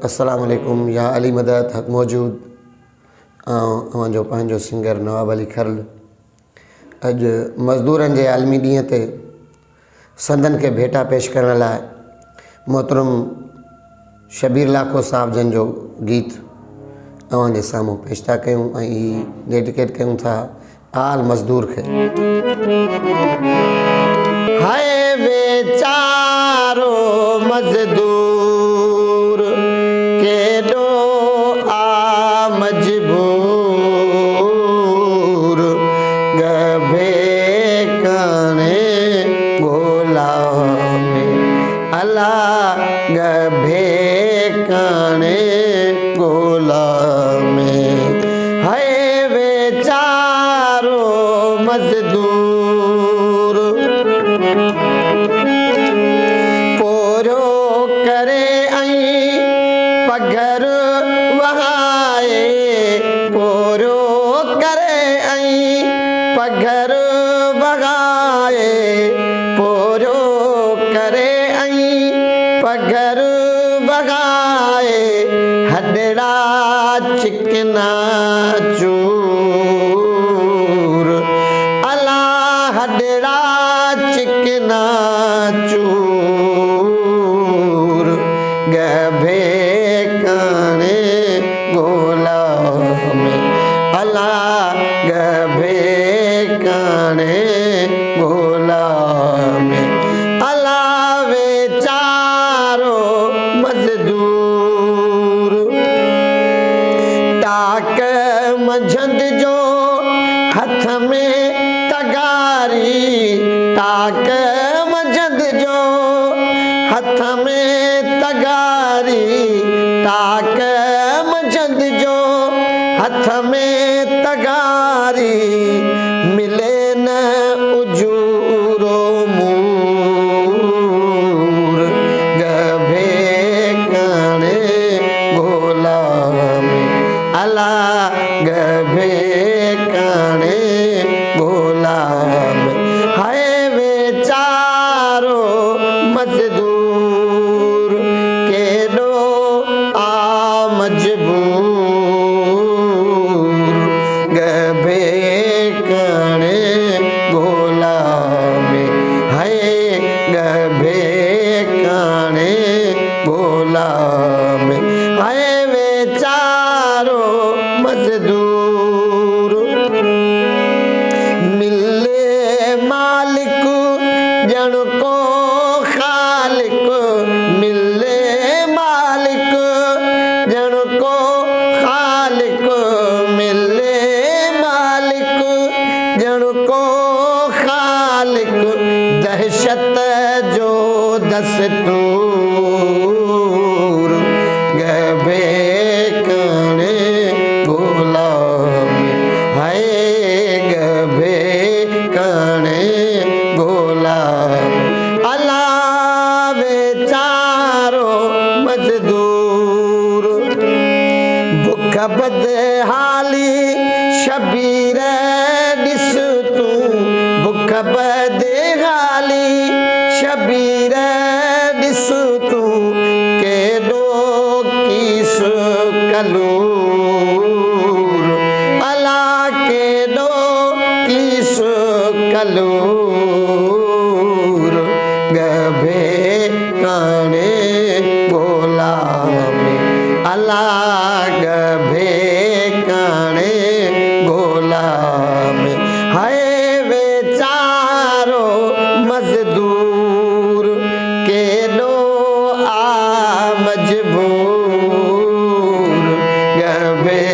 अस्सलाम वालेकुम या अली मदद हक मौजूद जो पंहिंजो सिंगर नवाब अली खरल अज मज़दूरनि जे आलमी ॾींहं ते संदन के भेटा पेश करण लाइ मोहतरम शबीर लाखो साहब जन जो गीत जे साम्हूं पेश था कयूं ऐं डेडिकेट कयूं था आल मज़दूर खे। हाय बेचारो मज़दूर केॾो आ मजबूर गभे कणे ॻोल्हा में अला गभे कणे ॻोल्हा में। हाय बेचारो मज़दूर पोरो करे पघर वहाए पोरो करे पघर वहाए पोरो करे पघर वहाए हॾड़ा चिकना चूर अला हॾड़ा चिकना चूर गभे कणे ॻोल्हा में अला गभे कणे ॻोल्हा में अला वेचारो मज़दूर टाक मंझंद जो हथ में तगारी टाक मंझंद जो हथ में तगारी टाक मंझंद जो हथ में तगारी मिले न उजूरो मूर गभे कणे ॻोल्हा में अला गभे कणे ॻोल्हा में। हाय बेचारो मज़दूर केॾो आ मजबूर गभे कणे ॻोल्हा में। हाय गभे कणे ॻोल्हा में। हाय बेचारो मज़दूर मिले मालिक ॼण को ख़ालिक मिले मालिक ॼण को ख़ालिक मिले मालिक ॼण को ख़ालिक दहशत जो दस्तूर गभे कणे ॻोल्हा में। हाय गभे कणे ॻोल्हा में अला वेचारो मज़दूर बुख बदहाली शबीर ॾिस तूं बुख बदहाली शबीर ॾिस तूं केॾो कीस कलूर अला केॾो कीस कलूर गभे कणे ॻोल्हा में अला गभे कणे ॻोल्हा में। हाय बेचारो मज़दूर केॾो आ मजबूर गभे